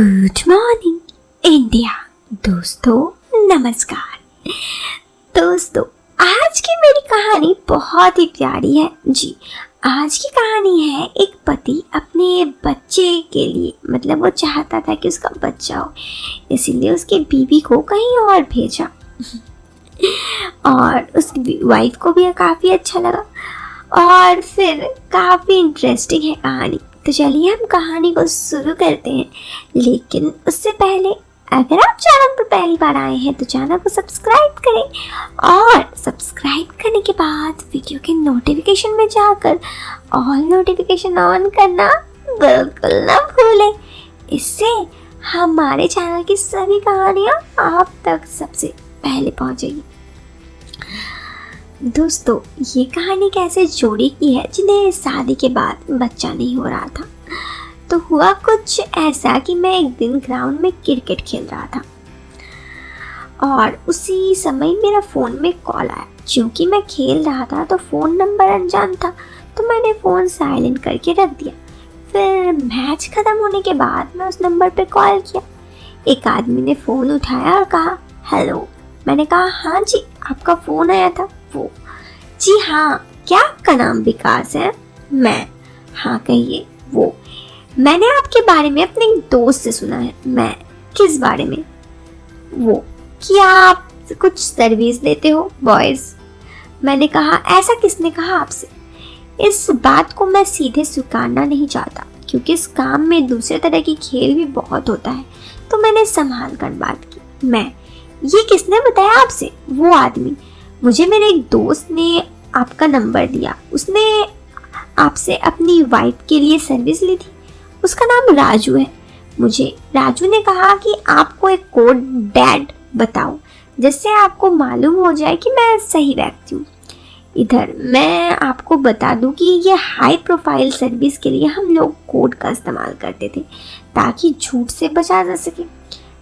Good morning India. दोस्तों नमस्कार। दोस्तों आज की मेरी कहानी बहुत ही प्यारी है जी। आज की कहानी है एक पति अपने बच्चे के लिए, मतलब वो चाहता था कि उसका बच्चा हो, इसीलिए उसके बीवी को कहीं और भेजा और उसकी वाइफ को भी काफ़ी अच्छा लगा और फिर काफ़ी इंटरेस्टिंग है कहानी। तो चलिए हम कहानी को शुरू करते हैं, लेकिन उससे पहले अगर आप चैनल पर पहली बार आए हैं तो चैनल को सब्सक्राइब करें और सब्सक्राइब करने के बाद वीडियो के नोटिफिकेशन में जाकर ऑल नोटिफिकेशन ऑन करना बिल्कुल ना भूलें। इससे हमारे चैनल की सभी कहानियाँ आप तक सबसे पहले पहुँचेगी। दोस्तों ये कहानी कैसे जोड़ी की है जिन्हें शादी के बाद बच्चा नहीं हो रहा था। तो हुआ कुछ ऐसा कि मैं एक दिन ग्राउंड में क्रिकेट खेल रहा था और उसी समय मेरा फ़ोन में कॉल आया। क्योंकि मैं खेल रहा था तो फ़ोन नंबर अनजान था, तो मैंने फ़ोन साइलेंट करके रख दिया। फिर मैच ख़त्म होने के बाद मैं उस नंबर पे कॉल किया। एक आदमी ने फ़ोन उठाया और कहा हेलो। मैंने कहा हाँ जी, आपका फ़ोन आया था। वो जी हाँ, क्या आपका नाम विकास है? मैं हाँ कहिए। वो मैंने आपके बारे में अपने एक दोस्त से सुना है। मैं किस बारे में? वो कि आप कुछ सर्विस देते हो बॉयज़। मैंने कहा ऐसा किसने कहा आपसे? इस बात को मैं सीधे स्वीकारना नहीं चाहता क्योंकि इस काम में दूसरे तरह की खेल भी बहुत होता है, तो मैंने संभाल कर बात की। मैं ये किसने बताया आपसे? वो आदमी, मुझे मेरे एक दोस्त ने आपका नंबर दिया। उसने आपसे अपनी वाइफ के लिए सर्विस ली थी। उसका नाम राजू है। मुझे राजू ने कहा कि आपको एक कोड डैड बताओ जिससे आपको मालूम हो जाए कि मैं सही व्यक्ति हूँ। इधर मैं आपको बता दूं कि ये हाई प्रोफाइल सर्विस के लिए हम लोग कोड का इस्तेमाल करते थे ताकि झूठ से बचा जा सके।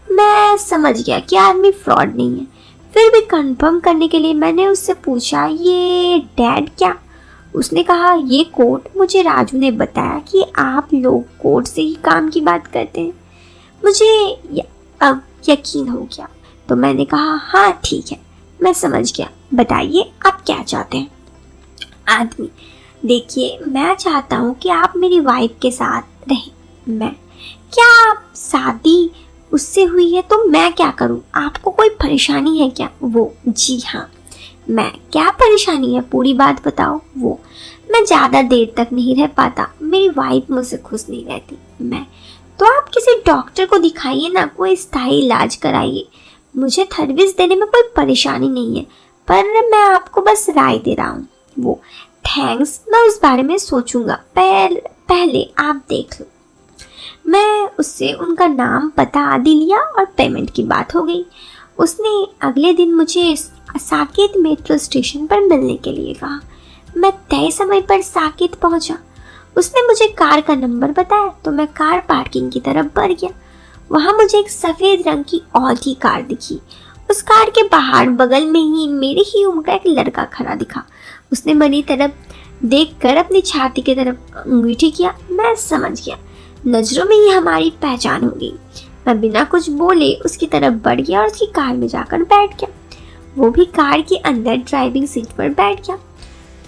मैं समझ गया कि आदमी फ्रॉड नहीं है। फिर भी कंफर्म करने के लिए मैंने उससे पूछा ये डैड क्या? उसने कहा ये कोड मुझे राजू ने बताया कि आप लोग कोड से ही काम की बात करते हैं। मुझे अब यकीन हो गया, तो मैंने कहा हाँ ठीक है, मैं समझ गया, बताइए आप क्या चाहते हैं? आदमी, देखिए मैं चाहता हूँ कि आप मेरी वाइफ के साथ रहें। मैं क्या आप शादी उससे हुई है तो मैं क्या करूं? आपको कोई परेशानी है क्या? वो जी हाँ। मैं क्या परेशानी है, पूरी बात बताओ। वो मैं ज़्यादा देर तक नहीं रह पाता, मेरी वाइफ मुझसे खुश नहीं रहती। मैं तो आप किसी डॉक्टर को दिखाइए ना, कोई स्थायी इलाज कराइए। मुझे सर्विस देने में कोई परेशानी नहीं है, पर मैं आपको बस राय दे रहा हूँ। वो थैंक्स, मैं उस बारे में सोचूंगा, पहले आप देख लो। मैं उससे उनका नाम पता आदि लिया और पेमेंट की बात हो गई। उसने अगले दिन मुझे साकेत मेट्रो स्टेशन पर मिलने के लिए कहा। मैं तय समय पर साकेत पहुंचा। उसने मुझे कार का नंबर बताया तो मैं कार पार्किंग की तरफ बढ़ गया। वहां मुझे एक सफ़ेद रंग की ऑडी कार दिखी। उस कार के बाहर बगल में ही मेरी ही उम्र का एक लड़का खड़ा दिखा। उसने मेरी तरफ देखकर अपनी छाती की तरफ अंगूठी किया। मैं समझ गया, नजरों में ही हमारी पहचान हो गई। मैं बिना कुछ बोले उसकी तरफ बढ़ गया और उसकी कार में जाकर बैठ गया। वो भी कार के अंदर ड्राइविंग सीट पर बैठ गया।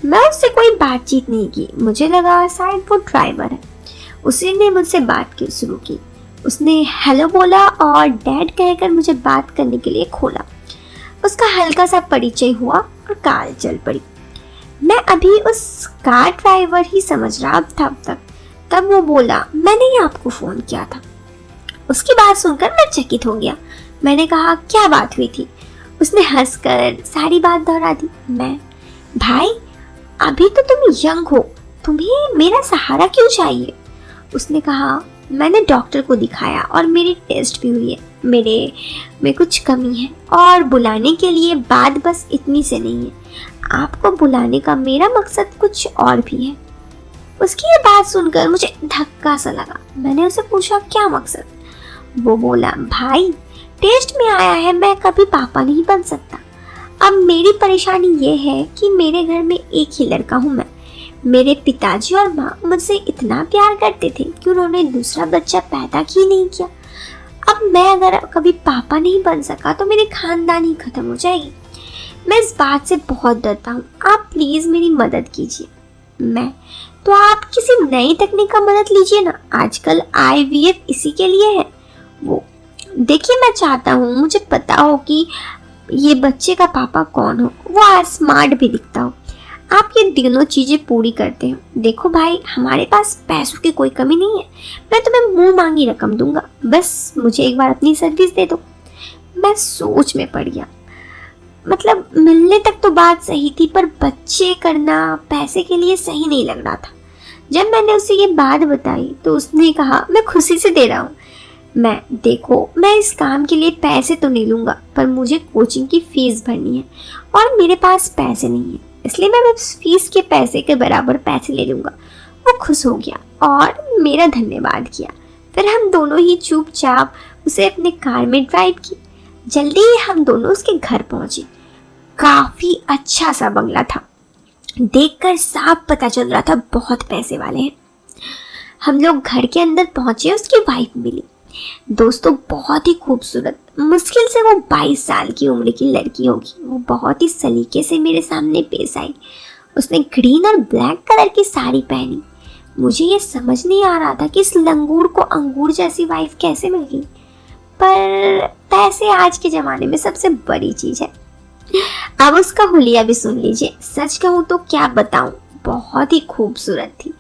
मैं उससे कोई बातचीत नहीं की, मुझे लगा शायद वो ड्राइवर है। उसने मुझसे बात की शुरू की। उसने हेलो बोला और डैड कहकर मुझे बात करने के लिए खोला। उसका हल्का सा परिचय हुआ और कार चल पड़ी। मैं अभी उस कार ड्राइवर ही समझ रहा था तब वो बोला मैंने ही आपको फ़ोन किया था। उसकी बात सुनकर मैं चकित हो गया। मैंने कहा क्या बात हुई थी? उसने हंसकर सारी बात दोहरा दी। मैं भाई अभी तो तुम यंग हो, तुम्हें मेरा सहारा क्यों चाहिए? उसने कहा मैंने डॉक्टर को दिखाया और मेरी टेस्ट भी हुई है। मेरे में कुछ कमी है और बुलाने के लिए बात बस इतनी से नहीं है। आपको बुलाने का मेरा मकसद कुछ और भी है। उसकी ये बात सुनकर मुझे धक्का सा लगा। मैंने उसे पूछा क्या मकसद? वो बोला भाई टेस्ट में आया है, मैं कभी पापा नहीं बन सकता। अब मेरी परेशानी ये है कि मेरे घर में एक ही लड़का हूँ मैं। मेरे पिताजी और माँ मुझसे इतना प्यार करते थे कि उन्होंने दूसरा बच्चा पैदा ही नहीं किया। अब मैं अगर कभी पापा नहीं बन सका तो मेरी खानदान ही खत्म हो जाएगी। मैं इस बात से बहुत डरता हूँ, आप प्लीज मेरी मदद कीजिए। मैं तो आप किसी नई तकनीक का मदद लीजिए ना, आजकल IVF इसी के लिए है। वो देखिए, मैं चाहता हूँ मुझे पता हो कि ये बच्चे का पापा कौन हो, वो आज स्मार्ट भी दिखता हो। आप ये तीनों चीजें पूरी करते हो। देखो भाई, हमारे पास पैसों की कोई कमी नहीं है, मैं तुम्हें मुंह मांगी रकम दूंगा, बस मुझे एक बार अपनी सर्विस दे दो। मैं सोच में पड़ गया। मतलब मिलने तक तो बात सही थी, पर बच्चे करना पैसे के लिए सही नहीं लग रहा था। जब मैंने उसे ये बात बताई तो उसने कहा, मैं खुशी से दे रहा हूँ। देखो, मैं इस काम के लिए पैसे तो नहीं लूंगा, पर मुझे कोचिंग की फीस भरनी है और मेरे पास पैसे नहीं है, इसलिए मैं बस फीस के पैसे के बराबर पैसे ले लूंगा। वो खुश हो गया और मेरा धन्यवाद किया। फिर हम दोनों ही चुपचाप उसे अपने कार में ड्राइव की। जल्दी ही हम दोनों उसके घर पहुंचे। काफी अच्छा सा बंगला था, देखकर साफ पता चल रहा था बहुत पैसे वाले हैं। हम लोग घर के अंदर पहुंचे, उसकी वाइफ मिली। दोस्तों, बहुत ही खूबसूरत, मुश्किल से वो 22 साल की उम्र की लड़की होगी। वो बहुत ही सलीके से मेरे सामने पेश आई। उसने ग्रीन और ब्लैक कलर की साड़ी पहनी। मुझे ये समझ नहीं आ रहा था कि इस लंगूर को अंगूर जैसी वाइफ कैसे मिल गई, पर पैसे आज के ज़माने में सबसे बड़ी चीज़ है। अब उसका हुलिया भी सुन लीजिए। सच कहूँ तो क्या बताऊँ, बहुत ही खूबसूरत थी,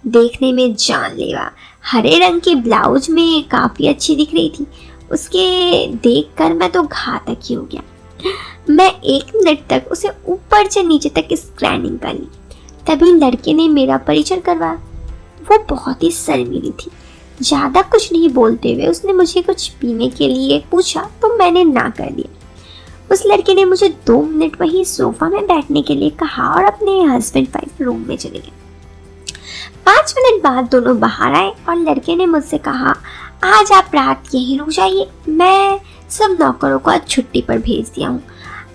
देखने में जानलेवा। हरे रंग के ब्लाउज में काफ़ी अच्छी दिख रही थी। उसके देखकर मैं तो घातक ही हो गया। मैं 1 मिनट तक उसे ऊपर से नीचे तक स्कैनिंग कर ली। तभी लड़के ने मेरा परिचय करवाया। वो बहुत ही शर्मीली थी। ज़्यादा कुछ नहीं बोलते हुए उसने मुझे कुछ पीने के लिए पूछा तो मैंने ना कर दिया। उस लड़के ने मुझे 2 मिनट वहीं सोफा में बैठने के लिए कहा और अपने हस्बैंड वाइफ रूम में चले गए। 5 मिनट बाद दोनों बाहर आए और लड़के ने मुझसे कहा, आज आप रात यहीं रुक जाइए, मैं सब नौकरों को आज छुट्टी पर भेज दिया हूँ,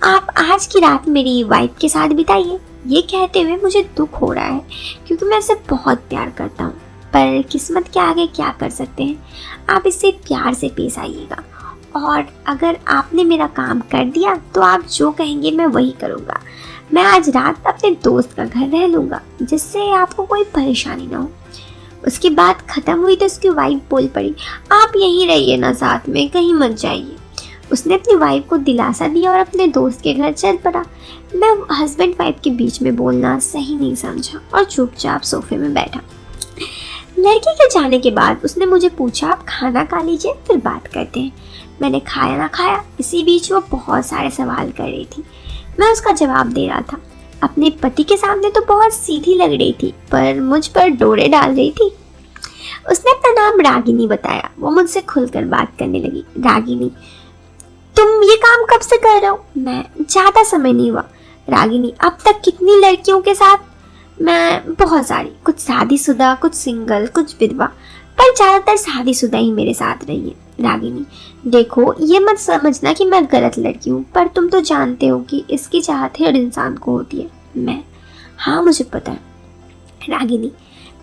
आप आज की रात मेरी वाइफ के साथ बिताइए। ये कहते हुए मुझे दुख हो रहा है क्योंकि मैं इसे बहुत प्यार करता हूँ, पर किस्मत के आगे क्या कर सकते हैं। आप इससे प्यार से पेश आइएगा और अगर आपने मेरा काम कर दिया तो आप जो कहेंगे मैं वही करूँगा। मैं आज रात अपने दोस्त का घर रह लूँगा जिससे आपको कोई परेशानी ना हो। उसकी बात खत्म हुई तो उसकी वाइफ बोल पड़ी, आप यहीं रहिए ना, साथ में कहीं मत जाइए। उसने अपनी वाइफ को दिलासा दिया और अपने दोस्त के घर चल पड़ा। मैं हस्बैंड वाइफ के बीच में बोलना सही नहीं समझा और चुपचाप सोफे में बैठा। लड़के के जाने के बाद उसने मुझे पूछा, आप खाना खा लीजिए फिर बात करते हैं। मैंने खाया ना खाया, इसी बीच वो बहुत सारे सवाल कर रही थी। मैं उसका जवाब दे रहा था। अपने पति के सामने तो बहुत सीधी लग रही थी, पर मुझ पर डोरे डाल रही थी। उसने अपना नाम रागिनी बताया। वो मुझसे खुलकर बात करने लगी। रागिनी, तुम ये काम कब से कर रहे हो? मैं, ज़्यादा समय नहीं हुआ। रागिनी, अब तक कितनी लड़कियों के साथ? मैं, बहुत सारी, कुछ शादीशुदा, कुछ सिंगल, कुछ विधवा, पर ज़्यादातर शादीशुदा ही मेरे साथ रही है। रागिनी, देखो ये मत समझना कि मैं गलत लड़की हूँ, पर तुम तो जानते हो कि इसकी चाहत हर इंसान को होती है। मैं, हाँ मुझे पता है। रागिनी,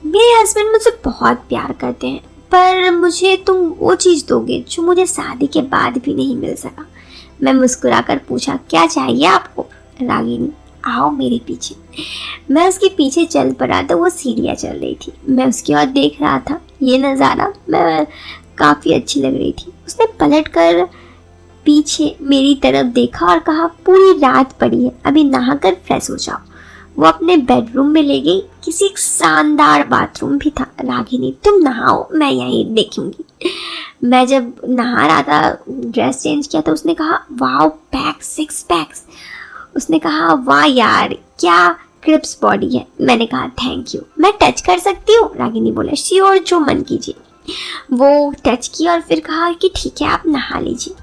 मेरे हस्बैंड मुझसे बहुत प्यार करते हैं, पर मुझे तुम वो चीज़ दोगे जो मुझे शादी के बाद भी नहीं मिल सका। मैं मुस्कुराकर पूछा, क्या चाहिए आपको? रागिनी, आओ मेरे पीछे। मैं उसके पीछे चल पड़ा तो वो सीढ़ियाँ चल रही थी। मैं उसकी ओर देख रहा था। ये नज़ारा मैं काफ़ी अच्छी लग रही थी। उसने पलटकर पीछे मेरी तरफ देखा और कहा, पूरी रात पड़ी है, अभी नहाकर फ्रेश हो जाओ। वो अपने बेडरूम में ले गई। किसी शानदार बाथरूम भी था। रागिनी, तुम नहाओ, मैं यहीं देखूंगी। मैं जब नहा रहा था, ड्रेस चेंज किया तो उसने कहा, वाओ पैक्स, 6 पैक्स। उसने कहा, वाह यार क्या क्रिप्स बॉडी है। मैंने कहा, थैंक यू, मैं टच कर सकती हूँ? रागिनी बोला, श्योर, जो मन कीजिए। वो टच किया और फिर कहा कि ठीक है, आप नहा लीजिए।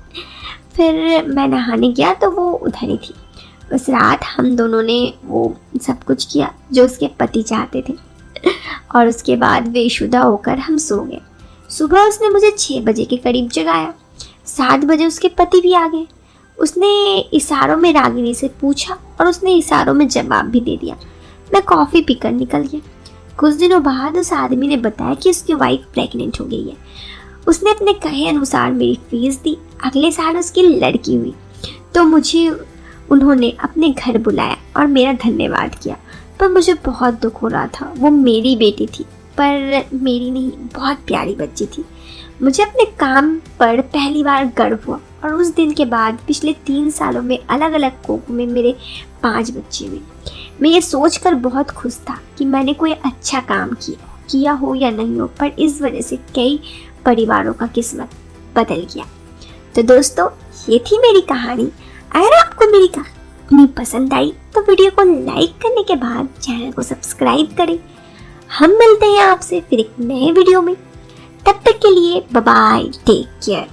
फिर मैं नहाने गया तो वो उधर ही थी। उस रात हम दोनों ने वो सब कुछ किया जो उसके पति चाहते थे और उसके बाद बेशुदा होकर हम सो गए। सुबह उसने मुझे 6 बजे के करीब जगाया। 7 बजे उसके पति भी आ गए। उसने इशारों में रागिनी से पूछा और उसने इशारों में जवाब भी दे दिया। मैं कॉफ़ी पीकर निकल गया। कुछ दिनों बाद उस आदमी ने बताया कि उसकी वाइफ प्रेग्नेंट हो गई है। उसने अपने कहे अनुसार मेरी फीस दी। अगले साल उसकी लड़की हुई तो मुझे उन्होंने अपने घर बुलाया और मेरा धन्यवाद किया। पर मुझे बहुत दुख हो रहा था। वो मेरी बेटी थी, पर मेरी नहीं, बहुत प्यारी बच्ची थी। मुझे अपने काम पर पहली बार गर्व हुआ और उस दिन के बाद पिछले 3 सालों में अलग अलग कोखों में मेरे 5 बच्चे हुए। मैं ये सोचकर बहुत खुश था कि मैंने कोई अच्छा काम किया हो या नहीं हो, पर इस वजह से कई परिवारों का किस्मत बदल गया। तो दोस्तों, ये थी मेरी कहानी। अगर आपको मेरी कहानी पसंद आई तो वीडियो को लाइक करने के बाद चैनल को सब्सक्राइब करें। हम मिलते हैं आपसे फिर एक नए वीडियो में। तब तक के लिए बाय बाय, टेक केयर।